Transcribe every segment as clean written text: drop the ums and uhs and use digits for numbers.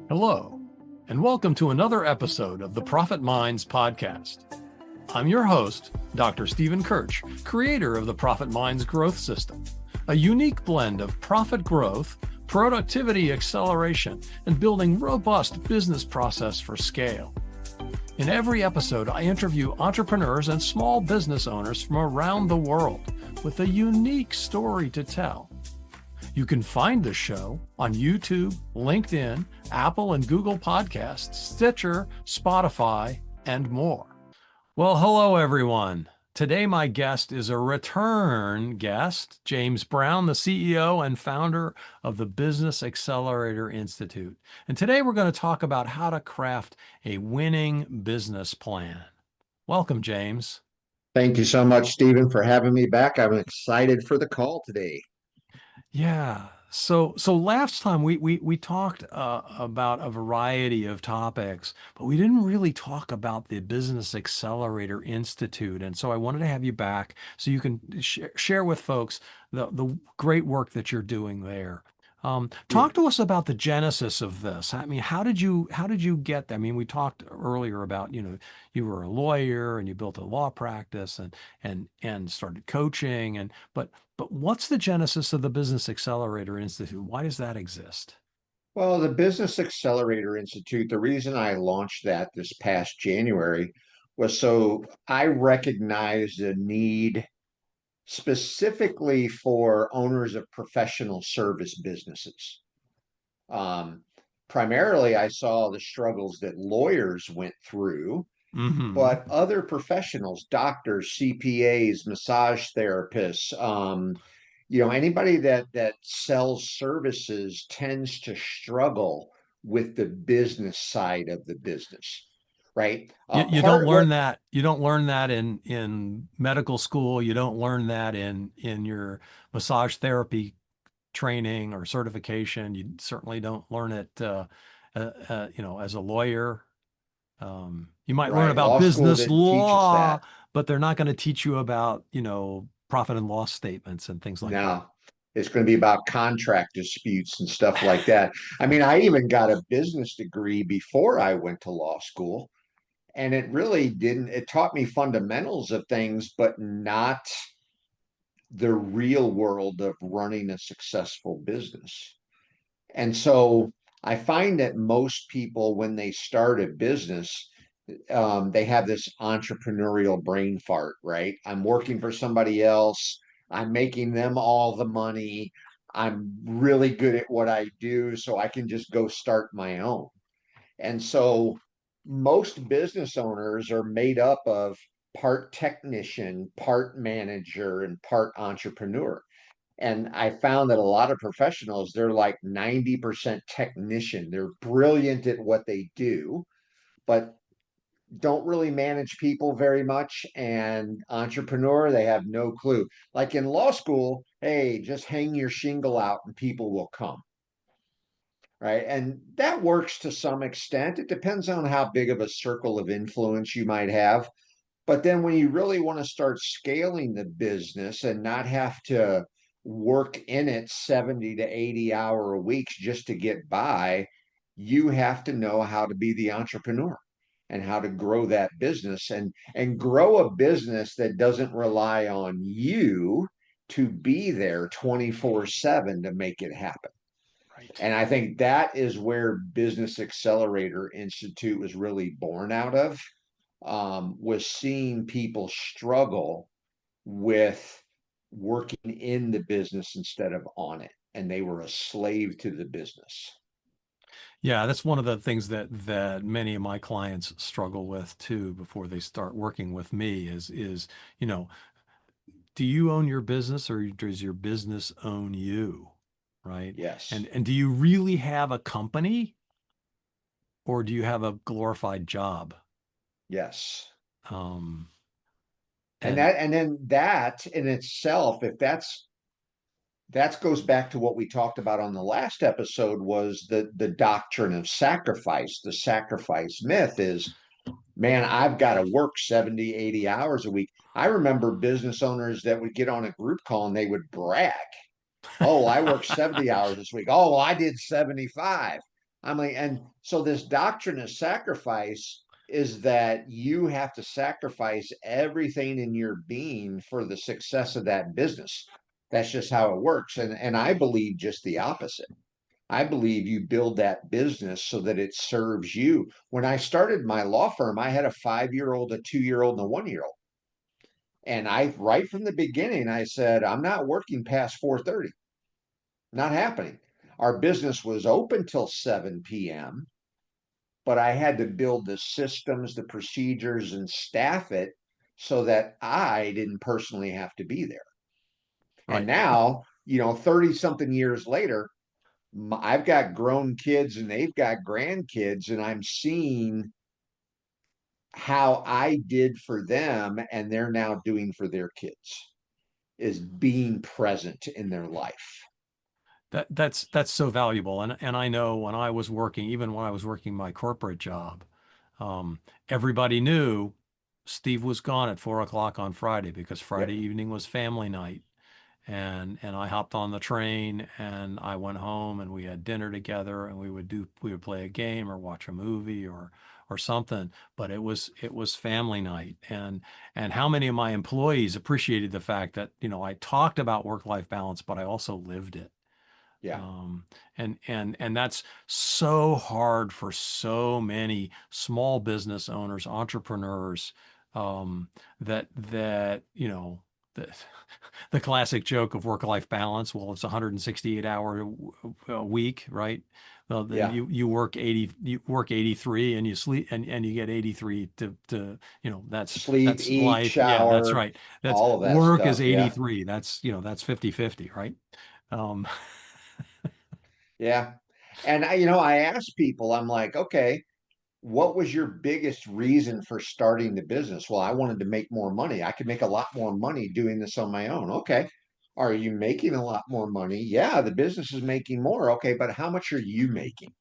Hello, and welcome to another episode of the Profit Minds podcast. I'm your host, Dr. Stephen Kirch, creator of the Profit Minds Growth System, a unique blend of profit growth, productivity acceleration, and building robust business process for scale. In every episode, I interview entrepreneurs and small business owners from around the world with a unique story to tell. You can find the show on YouTube, LinkedIn, Apple and Google Podcasts, Stitcher, Spotify, and more. Well, hello, everyone. Today, my guest is a return guest, James Brown, the CEO and founder of the Business Accelerator Institute. And today, we're going to talk about how to craft a winning business plan. Welcome, James. Thank you so much, Stephen, for having me back. I'm excited for the call today. Yeah. So last time we talked about a variety of topics, but we didn't really talk about the Business Accelerator Institute. And so I wanted to have you back so you can share with folks the great work that you're doing there. Talk to us about the genesis of this. I mean, how did you get there? I mean, we talked earlier about, you were a lawyer and you built a law practice and started coaching but what's the genesis of the Business Accelerator Institute? Why does that exist? Well, the Business Accelerator Institute, the reason I launched that this past January was so I recognized a need specifically for owners of professional service businesses. Primarily, I saw the struggles that lawyers went through, but other professionals, doctors, CPAs, massage therapists, anybody that sells services tends to struggle with the business side of the business, right? You don't learn that. You don't learn that in medical school. You don't learn that in your massage therapy training or certification. You certainly don't learn it, as a lawyer. You might learn about business law, but they're not going to teach you about, profit and loss statements and things like that. No, it's going to be about contract disputes and stuff like that. I mean, I even got a business degree before I went to law school, and it really didn't, it taught me fundamentals of things, but not the real world of running a successful business. And so I find that most people, when they start a business, they have this entrepreneurial brain fart, right? I'm working for somebody else. I'm making them all the money. I'm really good at what I do, so I can just go start my own. And so most business owners are made up of part technician, part manager, and part entrepreneur. And I found that a lot of professionals, they're like 90% technician. They're brilliant at what they do, but don't really manage people very much. And entrepreneur, they have no clue. Like in law school, hey, just hang your shingle out and people will come. Right. And that works to some extent. It depends on how big of a circle of influence you might have. But then when you really want to start scaling the business and not have to work in it 70 to 80-hour weeks just to get by, you have to know how to be the entrepreneur and how to grow that business and grow a business that doesn't rely on you to be there 24/7 to make it happen. Right. And I think that is where Business Accelerator Institute was really born out of, was seeing people struggle with working in the business instead of on it. And they were a slave to the business. Yeah, that's one of the things that many of my clients struggle with too before they start working with me is, do you own your business or does your business own you? Right? Yes. And do you really have a company or do you have a glorified job? Yes. And then that in itself, if that goes back to what we talked about on the last episode, was the doctrine of sacrifice. The sacrifice myth is, man, I've got to work 70, 80 hours a week. I remember business owners that would get on a group call and they would brag. Oh, I worked 70 hours this week. Oh, well, I did 75. I'm like, and so this doctrine of sacrifice is that you have to sacrifice everything in your being for the success of that business. That's just how it works. And I believe just the opposite. I believe you build that business so that it serves you. When I started my law firm, I had a 5-year-old, a 2-year-old, and a 1-year-old. And I, right from the beginning, I said, I'm not working past 4:30. Not happening. Our business was open till 7 p.m., but I had to build the systems, the procedures, and staff it so that I didn't personally have to be there. And Right. now, 30 something years later, I've got grown kids and they've got grandkids, and I'm seeing how I did for them and they're now doing for their kids, is being present in their life. That's so valuable. And I know when I was working, even when I was working my corporate job, everybody knew Steve was gone at 4 o'clock on Friday because Friday Yep. evening was family night. And I hopped on the train and I went home and we had dinner together and we would play a game or watch a movie or something. But it was family night. And how many of my employees appreciated the fact that, I talked about work-life balance, but I also lived it. Yeah. Um, and that's so hard for so many small business owners, entrepreneurs, that the the classic joke of work-life balance. Well, it's a 168-hour a week, right? Well, then Yeah. you work 83 and you sleep and you get 83 to Sleep, that's eat, life. Yeah, that's shower, right. That's all of that work is stuff. Yeah. 83. That's 50/50, right? Um, Yeah. And I ask people, I'm like, okay, what was your biggest reason for starting the business? Well, I wanted to make more money. I could make a lot more money doing this on my own. Okay. Are you making a lot more money? Yeah, the business is making more. Okay, but how much are you making?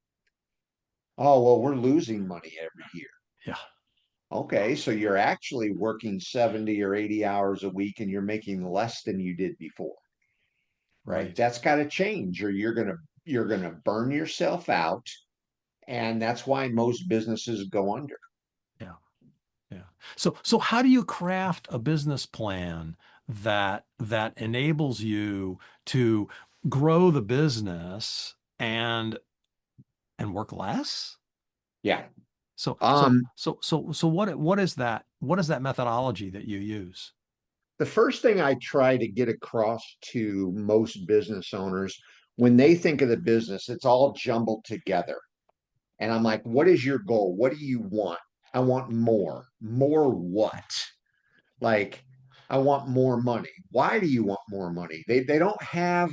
Oh, well, we're losing money every year. yeah, Okay, so you're actually working 70 or 80 hours a week and you're making less than you did before, right? right. That's got to change or you're going to burn yourself out, and that's why most businesses go under. Yeah. Yeah. So how do you craft a business plan that enables you to grow the business and work less? Yeah. So so Um, so so so what is that? What is that methodology that you use? the first thing I try to get across to most business owners when they think of the business, it's all jumbled together. And I'm like, what is your goal? What do you want? I want more. More what? Like, I want more money. Why do you want more money? They don't have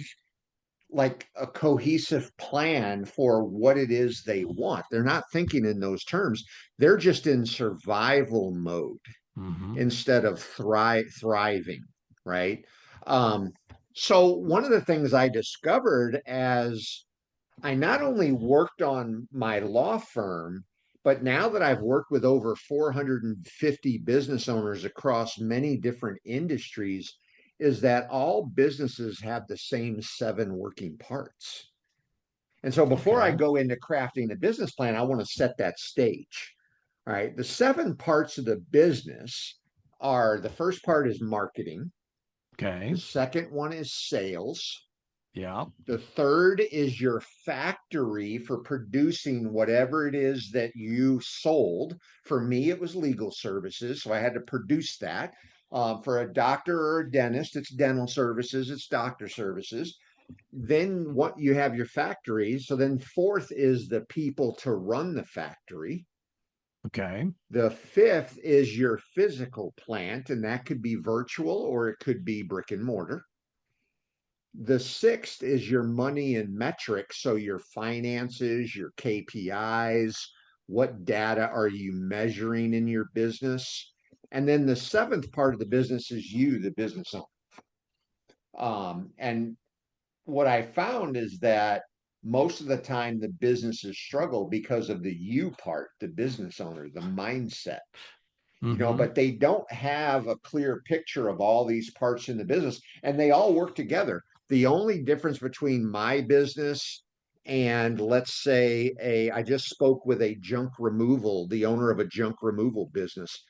like a cohesive plan for what it is they want. They're not thinking in those terms. They're just in survival mode Hmm. instead of thriving, right? Um, so one of the things I discovered as I not only worked on my law firm, but now that I've worked with over 450 business owners across many different industries, is that all businesses have the same 7 working parts. And so before I Okay. go into crafting a business plan, I want to set that stage. All right. The 7 parts of the business are: the first part is marketing, the Okay. second one is sales, Yeah. the third is your factory for producing whatever it is that you sold. For me, it was legal services, so I had to produce that. For a doctor or a dentist, it's dental services, it's doctor services. Then what you have your factory. So then fourth is the people to run the factory. Okay. The fifth is your physical plant, and that could be virtual or it could be brick and mortar. The sixth is your money and metrics. So your finances, your KPIs, what data are you measuring in your business? And then the seventh part of the business is you, the business owner. And what I found is that most of the time the businesses struggle because of the you part, the business owner, the mindset, Hmm. but they don't have a clear picture of all these parts in the business, and they all work together. The only difference between my business And let's say I just spoke with a junk removal, the owner of a junk removal business.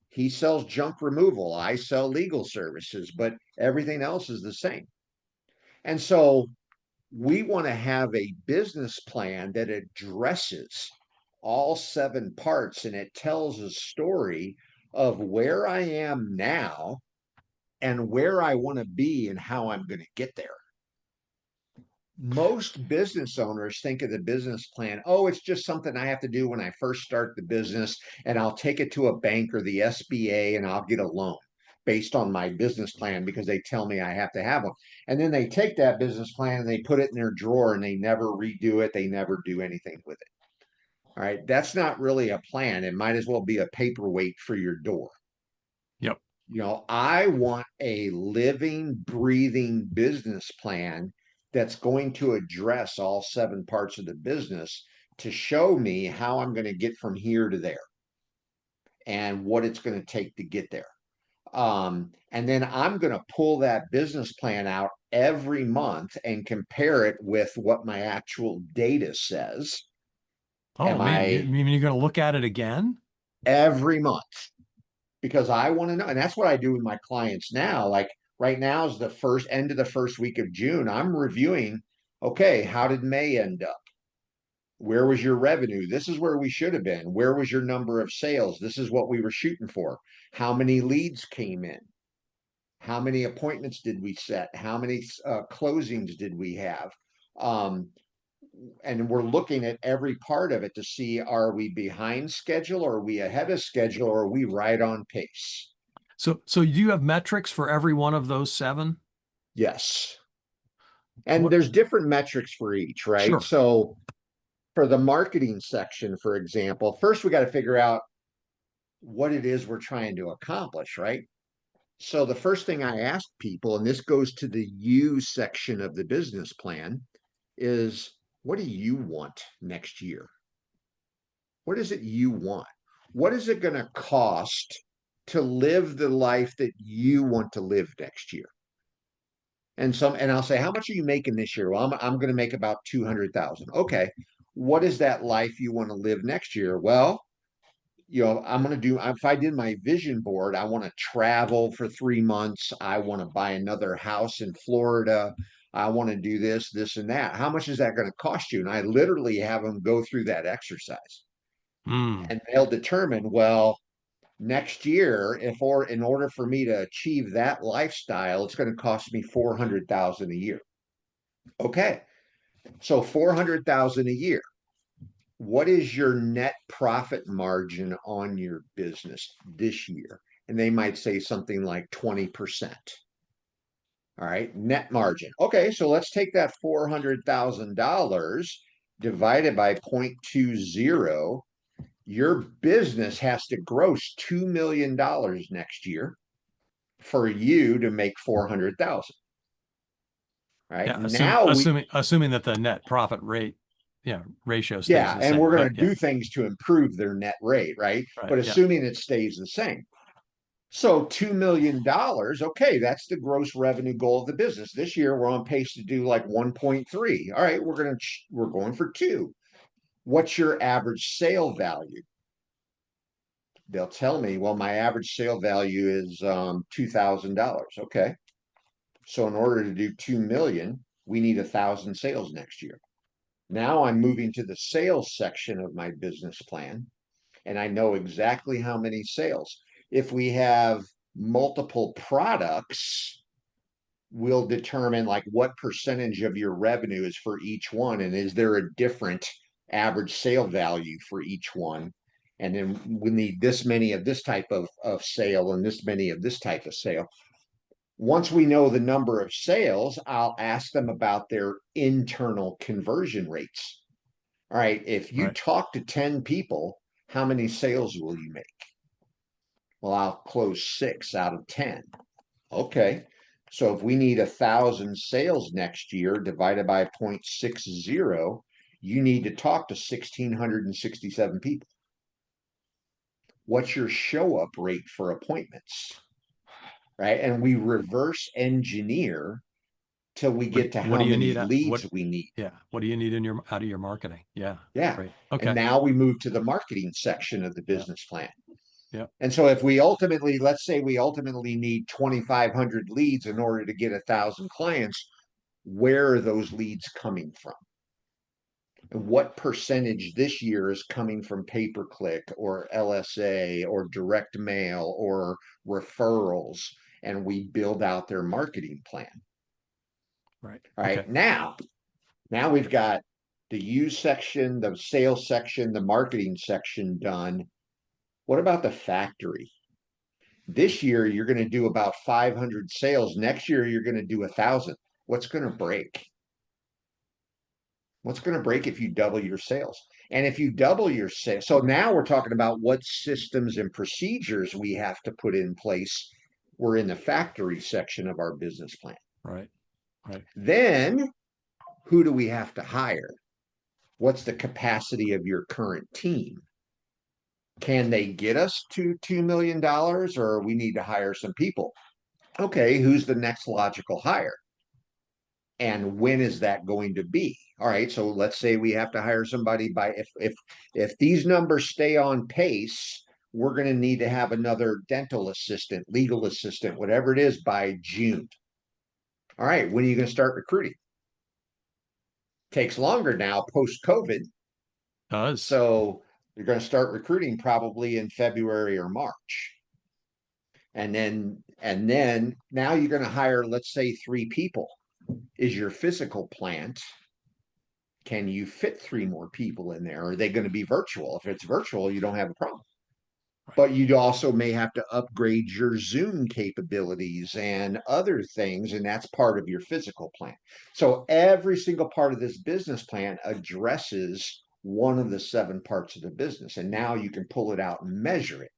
He sells junk removal. I sell legal services, but everything else is the same. And so we want to have a business plan that addresses all 7 parts, and it tells a story of where I am now and where I want to be and how I'm going to get there. Most business owners think of the business plan, oh, it's just something I have to do when I first start the business, and I'll take it to a bank or the SBA and I'll get a loan based on my business plan because they tell me I have to have one. And then they take that business plan and they put it in their drawer and they never redo it. They never do anything with it. All right. That's not really a plan. It might as well be a paperweight for your door. Yep. I want a living, breathing business plan that's going to address all 7 parts of the business to show me how I'm going to get from here to there and what it's going to take to get there. And then I'm going to pull that business plan out every month and compare it with what my actual data says. Oh, man, you mean you're going to look at it again? Every month. Because I want to know, and that's what I do with my clients now. Like right now is the end of the first week of June. I'm reviewing, okay, how did May end up? Where was your revenue? This is where we should have been. Where was your number of sales? This is what we were shooting for. How many leads came in? How many appointments did we set? How many closings did we have? And we're looking at every part of it to see, are we behind schedule, or are we ahead of schedule, or are we right on pace? So do you have metrics for every one of those 7? Yes. And there's different metrics for each, right? Sure. So for the marketing section, for example, first we got to figure out what it is we're trying to accomplish, right? So the first thing I ask people, and this goes to the you section of the business plan, is what do you want next year? What is it you want? What is it going to cost to live the life that you want to live next year? And I'll say, how much are you making this year? Well, I'm going to make about 200,000. Okay. What is that life you want to live next year? Well, I'm going to do, if I did my vision board, I want to travel for 3 months. I want to buy another house in Florida. I want to do this, this, and that. How much is that going to cost you? And I literally have them go through that exercise. And they'll determine, well, next year, in order for me to achieve that lifestyle, it's going to cost me 400,000 a year. Okay. So 400,000 a year. What is your net profit margin on your business this year? And they might say something like 20%. All right, net margin. Okay, so let's take that $400,000 divided by 0.20. Your business has to gross $2 million next year for you to make 400,000. Right. Yeah, Now assuming that the net profit rate, ratio stays the same. And we're going to do things to improve their net rate, right? But assuming it stays the same. So $2 million, okay, that's the gross revenue goal of the business. This year we're on pace to do like 1.3. All right, we're going for 2. What's your average sale value? They'll tell me, well, my average sale value is $2,000. Okay. So in order to do 2 million, we need 1,000 sales next year. Now I'm moving to the sales section of my business plan, and I know exactly how many sales. If we have multiple products, we'll determine like what percentage of your revenue is for each one, and is there a different average sale value for each one? And then we need this many of this type of sale and this many of this type of sale. Once we know the number of sales, I'll ask them about their internal conversion rates. All right, if you talk to 10 people, how many sales will you make? Well, I'll close 6 out of 10. Okay, so if we need 1,000 sales next year divided by 0.60, you need to talk to 1,667 people. What's your show up rate for appointments? Right, and we reverse engineer till we get to What how do you many need? leads we need. Yeah. What do you need in your out of your marketing? Yeah. Yeah. Great. And Okay. now we move to the marketing section of the Yeah. business plan. Yeah. And so if we ultimately, let's say we ultimately need 2,500 leads in order to get 1,000 clients, where are those leads coming from? And what percentage this year is coming from pay-per-click or LSA or direct mail or referrals? And we build out their marketing plan. Right. Right. Okay. Now we've got the use section, the sales section, the marketing section done. What about the factory? This year, you're going to do about 500 sales. Next year, you're going to do 1,000. What's going to break? What's going to break if you double your sales? And if you double your sales, so now we're talking about what systems and procedures we have to put in place. We're in the factory section of our business plan. Right. Right. Then who do we have to hire? What's the capacity of your current team? Can they get us to $2 million, or we need to hire some people? Okay, who's the next logical hire? And when is that going to be? All right, so let's say we have to hire somebody by if these numbers stay on pace, we're going to need to have another dental assistant, legal assistant, whatever it is, by June. All right, when are you going to start recruiting? Takes longer now post-COVID. Does. So you're going to start recruiting probably in February or March. And then now you're going to hire, let's say, 3 people. Is your physical plant, can you fit 3 more people in there? Are they going to be virtual? If it's virtual, you don't have a problem. Right. But you also may have to upgrade your Zoom capabilities and other things, and that's part of your physical plan. So every single part of this business plan addresses one of the 7 parts of the business, and now you can pull it out and measure it.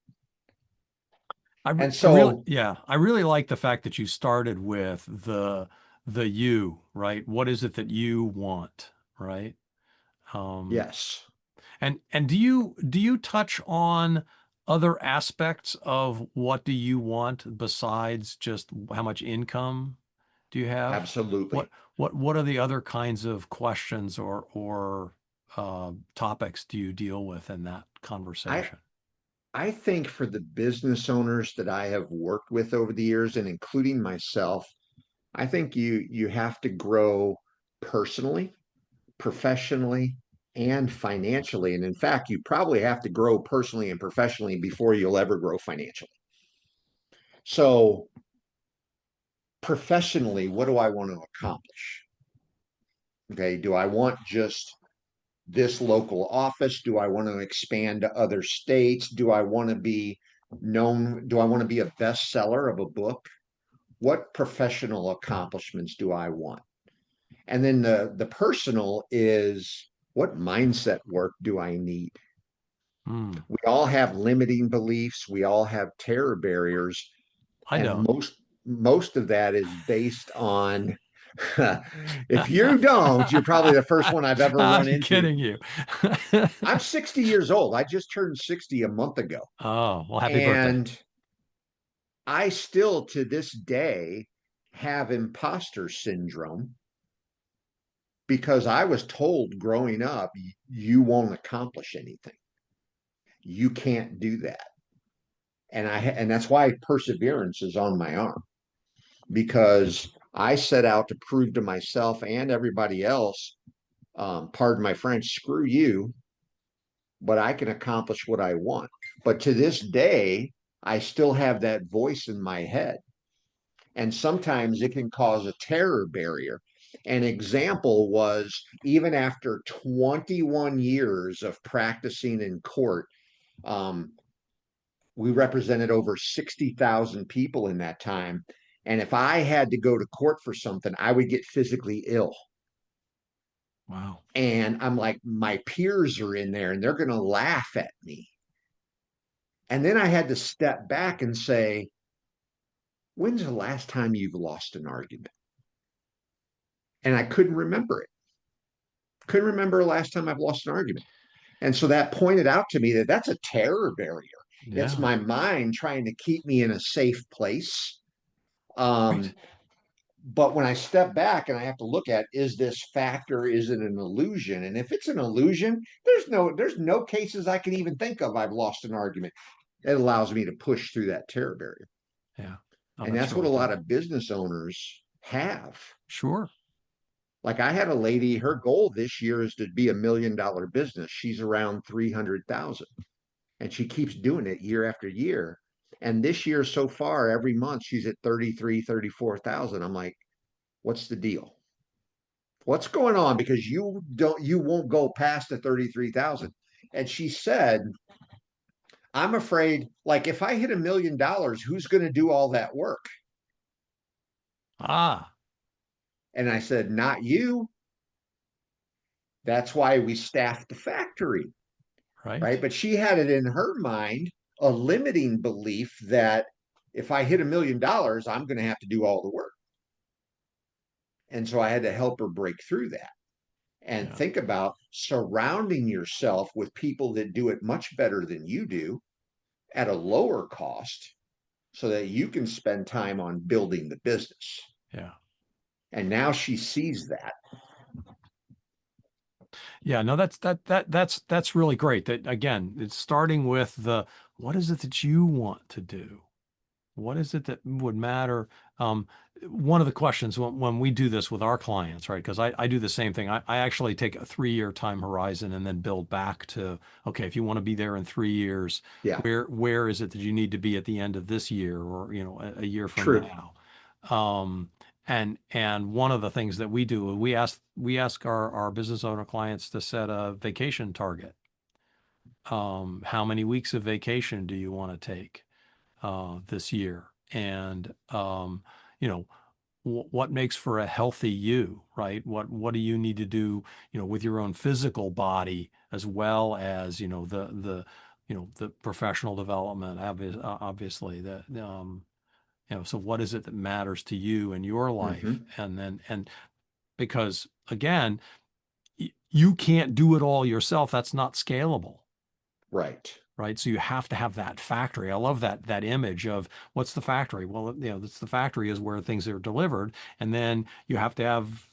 I And so, really like the fact that you started with the you, right? What is it that you want, right? yes, And do you touch on other aspects of what do you want besides just how much income do you have? absolutely. What are the other kinds of questions or topics do you deal with in that I conversation? I think for the business owners that I have worked with over the years, and including myself, I think you have to grow personally, professionally, and financially. And in fact, you probably have to grow personally and professionally before you'll ever grow financially. So professionally, what do I want to accomplish? Okay, do I want just this local office? Do I want to expand to other states? Do I want to be known? Do I want to be a bestseller of a book? What professional accomplishments do I want? And then the personal is, what mindset work do I need? Hmm. We all have limiting beliefs. We all have terror barriers, I and don't. most of that is based on if you don't, you're probably the first one I've ever run I'm into. kidding you. I'm 60 years old. I just turned 60 a month ago. Oh, well, happy birthday. And I still to this day have imposter syndrome because I was told growing up, you won't accomplish anything. You can't do that. And that's why perseverance is on my arm, because I set out to prove to myself and everybody else, pardon my French, screw you, but I can accomplish what I want. But to this day, I still have that voice in my head. And sometimes it can cause a terror barrier. An example was, even after 21 years of practicing in court, um, we represented over 60,000 people in that time. And if I had to go to court for something, I would get physically ill. Wow. And I'm like, my peers are in there and they're going to laugh at me. And then I had to step back and say, when's the last time you've lost an argument? And I couldn't remember it. Couldn't remember the last time I've lost an argument. And so that pointed out to me that that's a terror barrier. It's Yeah. my mind trying to keep me in a safe place. Um, Right. But when I step back and I have to look at, is this factor, is it an illusion? And if it's an illusion, there's no cases I can even think of I've lost an argument. It allows me to push through that terror barrier. Yeah. Oh, And that's that's what a really lot good. of business owners have. Sure. Like I had a lady, her goal this year is to be $1 million business. She's around 300,000 and she keeps doing it year after year. And this year so far, every month she's at 33, 34,000. I'm like, what's the deal? What's going on? Because you won't go past the 33,000. And she said, I'm afraid, like if I hit $1 million, who's going to do all that work? Ah, And I said, not you. That's why we staffed the factory, right. right? But she had it in her mind, a limiting belief that if I hit $1 million, I'm going to have to do all the work. And so I had to help her break through that and Yeah. think about surrounding yourself with people that do it much better than you do at a lower cost so that you can spend time on building the business. Yeah. And now she sees that. Yeah, no, that's really great. That again, it's starting with what is it that you want to do? What is it that would matter? One of the questions when we do this with our clients, right? Because I do the same thing. I actually take a 3-year time horizon and then build back to, okay, if you want to be there in 3 years, Yeah, where is it that you need to be at the end of this year or, a year from true. now? Um, and one of the things that we do, we ask our business owner clients to set a vacation target. How many weeks of vacation do you want to take this year? And what makes for a healthy you, right? What do you need to do, with your own physical body as well as the professional development, obviously that so what is it that matters to you in your life? Mm-hmm. And because again, you can't do it all yourself. That's not scalable, Right. right? So you have to have that factory. I love that image of what's the factory? Well, that's the factory is where things are delivered. And then you have to have,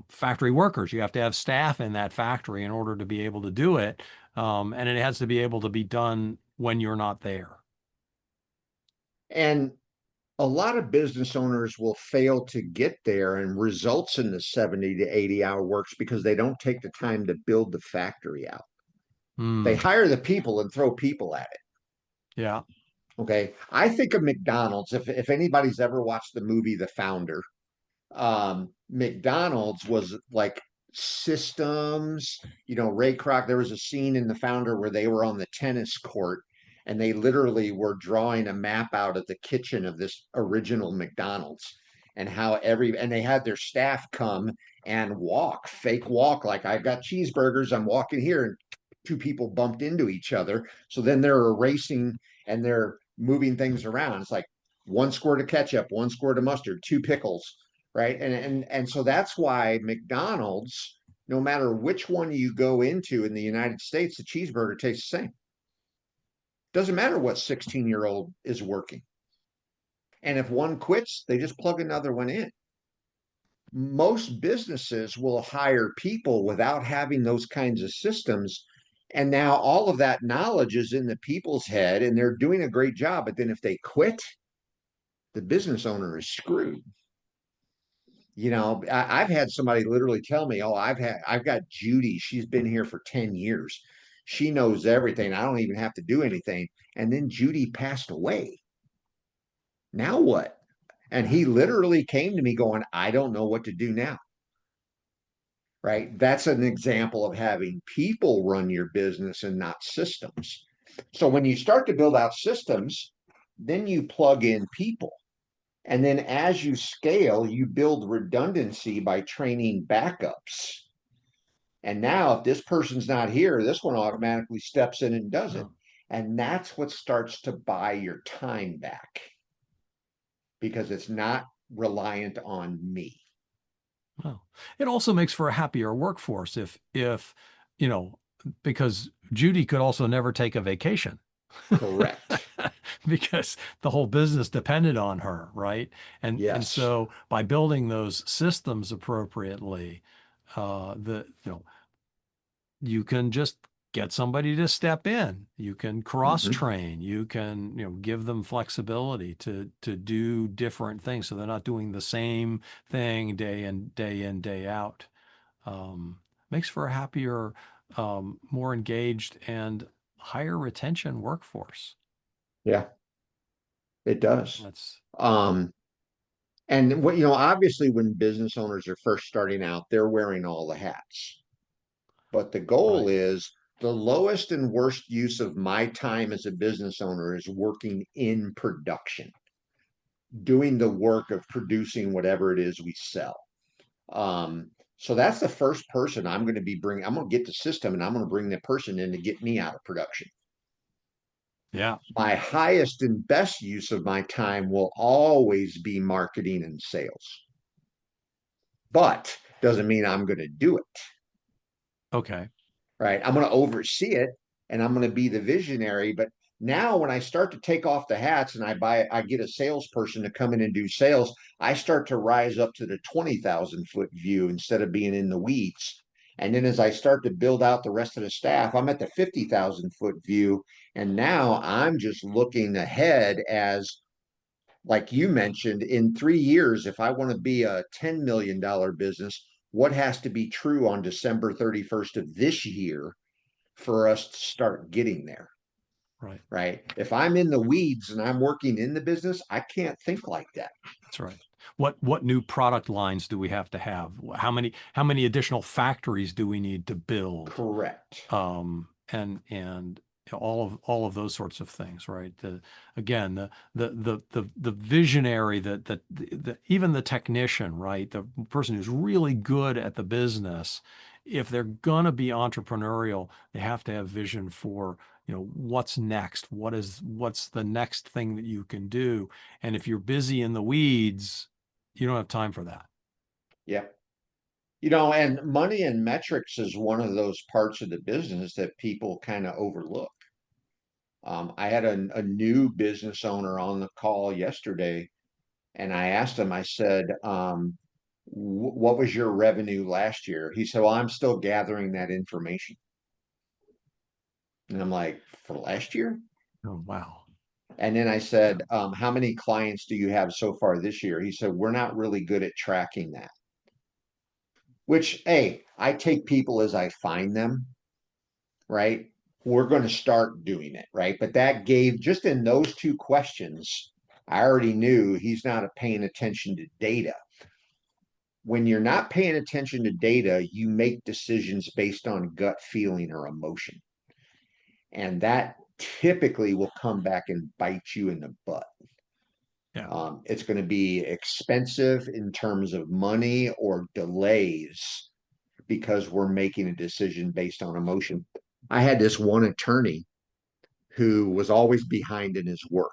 factory workers. You have to have staff in that factory in order to be able to do it. And it has to be able to be done when you're not there. And a lot of business owners will fail to get there and results in the 70 to 80-hour works because they don't take the time to build the factory out. They Hmm. hire the people and throw people at it. Yeah. Okay. I think of McDonald's. If anybody's ever watched the movie The Founder, McDonald's was like systems, Ray Kroc, there was a scene in The Founder where they were on the tennis court and they literally were drawing a map out of the kitchen of this original McDonald's and and they had their staff come and fake walk, like I've got cheeseburgers, I'm walking here, and two people bumped into each other. So then they're erasing and they're moving things around. It's like 1 squirt of ketchup, 1 squirt of mustard, 2 pickles, right? And so that's why McDonald's, no matter which one you go into in the United States, the cheeseburger tastes the same. Doesn't matter what 16-year-old is working. And if one quits, they just plug another one in. Most businesses will hire people without having those kinds of systems. And now all of that knowledge is in the people's head and they're doing a great job. But then if they quit, the business owner is screwed. I've had somebody literally tell me, "Oh, I've got Judy. She's been here for 10 years. She knows everything. I don't even have to do anything." And then Judy passed away. Now what? And he literally came to me going, "I don't know what to do now." Right? That's an example of having people run your business and not systems. So when you start to build out systems, then you plug in people. And then as you scale, you build redundancy by training backups. And now, if this person's not here, this one automatically steps in and does it. Oh, And that's what starts to buy your time back because it's not reliant on me. well, it also makes for a happier workforce if you know because Judy could also never take a vacation. Correct. because the whole business depended on her, right? And Yes. so by building those systems appropriately, the you know you can just get somebody to step in. You can cross Hmm. train. You can, give them flexibility to do different things so they're not doing the same thing day in, day out. Makes for a happier, more engaged and higher retention workforce. Yeah, it does. That's Um, and what, obviously when business owners are first starting out, they're wearing all the hats. But the goal right. is the lowest and worst use of my time as a business owner is working in production, doing the work of producing whatever it is we sell. So that's the first person I'm going to be bringing. I'm going to get the system and I'm going to bring the person in to get me out of production. Yeah. My highest and best use of my time will always be marketing and sales, but doesn't mean I'm going to do it. Okay. Right? I'm going to oversee it and I'm going to be the visionary. But now when I start to take off the hats and I get a salesperson to come in and do sales, I start to rise up to the 20,000-foot view instead of being in the weeds. And then as I start to build out the rest of the staff, I'm at the 50,000-foot view. And now I'm just looking ahead as, like you mentioned, in 3 years, if I want to be a $10 million business, what has to be true on December 31st of this year for us to start getting there? Right. Right. If I'm in the weeds and I'm working in the business, I can't think like that. That's right. What new product lines do we have to have? How many additional factories do we need to build? Correct. And all of those sorts of things, right? Again, the visionary, even the technician, right? The person who's really good at the business, if they're gonna be entrepreneurial, they have to have vision for, what's next, what's the next thing that you can do. And if you're busy in the weeds, you don't have time for that. Yeah. And money and metrics is one of those parts of the business that people kind of overlook. I had a new business owner on the call yesterday, and I asked him, I said, what was your revenue last year? He said, well, I'm still gathering that information. And I'm like, for last year? Oh, wow. And then I Yeah. said, how many clients do you have so far this year? He said, we're not really good at tracking that. Which, hey, I take people as I find them, right? We're going to start doing it, right? But that gave, just in those two questions, I already knew he's not paying attention to data. When you're not paying attention to data, you make decisions based on gut feeling or emotion. And that typically will come back and bite you in the butt. Yeah. It's going to be expensive in terms of money or delays because we're making a decision based on emotion. I had this one attorney who was always behind in his work.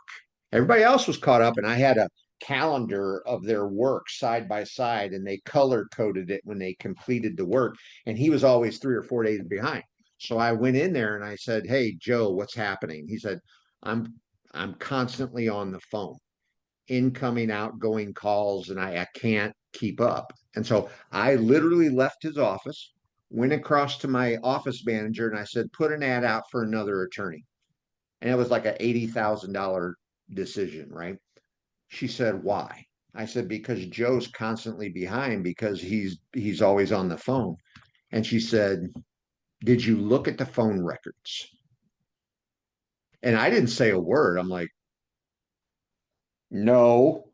Everybody else was caught up, and I had a calendar of their work side by side, and they color coded it when they completed the work. And he was always 3 or 4 days behind. So I went in there and I said, "Hey, Joe, what's happening?" He said, "I'm constantly on the phone, incoming, outgoing calls, and I can't keep up." And so I literally left his office, went across to my office manager, and I said, "Put an ad out for another attorney." And it was like a $80,000 decision, right? She said, "Why?" I said, "Because Joe's constantly behind because he's always on the phone." And she said, "Did you look at the phone records?" And I didn't say a word. I'm like, "No."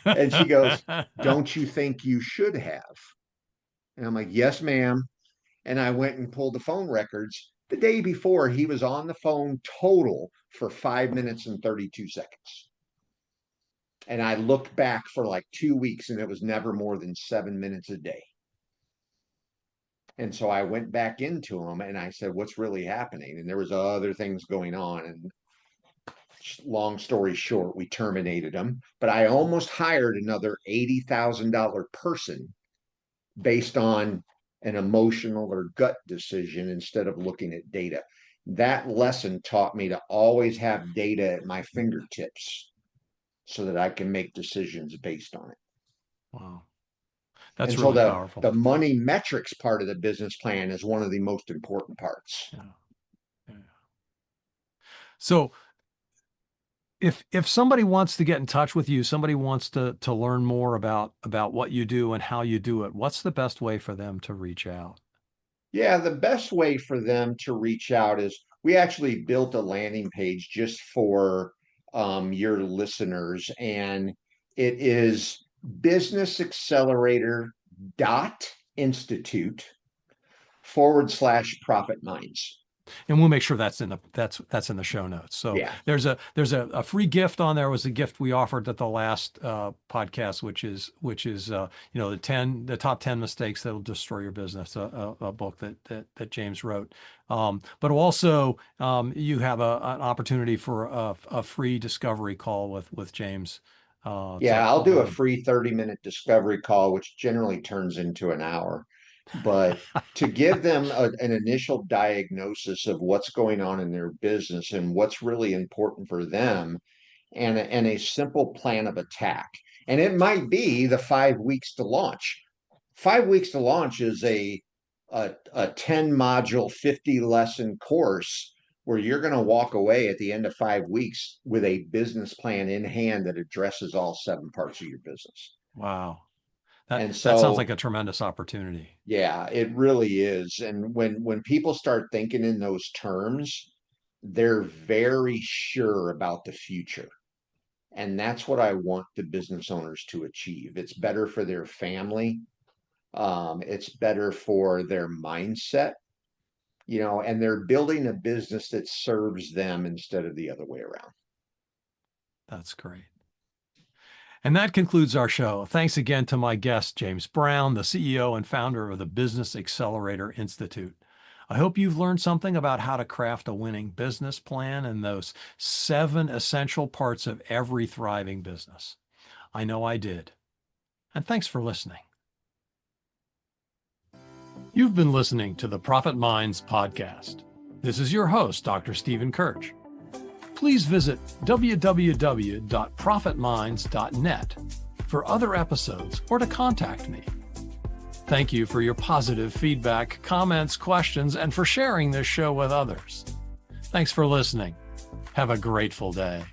And she goes, "Don't you think you should have?" And I'm like, "Yes, ma'am." And I went and pulled the phone records. The day before, he was on the phone total for 5 minutes and 32 seconds. And I looked back for like 2 weeks and it was never more than 7 minutes a day. And so I went back into him and I said, "What's really happening?" And there was other things going on. And long story short, we terminated him. But I almost hired another $80,000 person based on an emotional or gut decision instead of looking at data. that lesson taught me to always have data at my fingertips so that I can make decisions based on it. Wow. That's And so really powerful. the money metrics part of the business plan is one of the most important parts. Yeah. Yeah. So if somebody wants to get in touch with you, somebody wants to learn more about what you do and how you do it, what's the best way for them to reach out? Yeah, the best way for them to reach out is we actually built a landing page just for your listeners, and it is businessaccelerator.institute/profit minds. And we'll make sure that's in the show notes. So Yeah. there's a free gift on there. It was a gift we offered at the last podcast, which is the top 10 mistakes that'll destroy your business, a book that James wrote. But also you have an opportunity for a free discovery call with James. Yeah, I'll do a free 30-minute discovery call, which generally turns into an hour. But to give them an initial diagnosis of what's going on in their business and what's really important for them, and a simple plan of attack. And it might be the 5 weeks to launch. 5 weeks to launch is a 10 module, 50 lesson course where you're going to walk away at the end of 5 weeks with a business plan in hand that addresses all 7 parts of your business. Wow. And that sounds like a tremendous opportunity. Yeah, it really is. And when people start thinking in those terms, they're very sure about the future. And that's what I want the business owners to achieve. It's better for their family. It's better for their mindset, and they're building a business that serves them instead of the other way around. That's great. And that concludes our show. Thanks again to my guest, James Brown, the CEO and founder of the Business Accelerator Institute. I hope you've learned something about how to craft a winning business plan and those 7 essential parts of every thriving business. I know I did. And thanks for listening. You've been listening to the Profit Minds podcast. This is your host, Dr. Stephen Kirch. Please visit www.profitminds.net for other episodes or to contact me. Thank you for your positive feedback, comments, questions, and for sharing this show with others. Thanks for listening. Have a grateful day.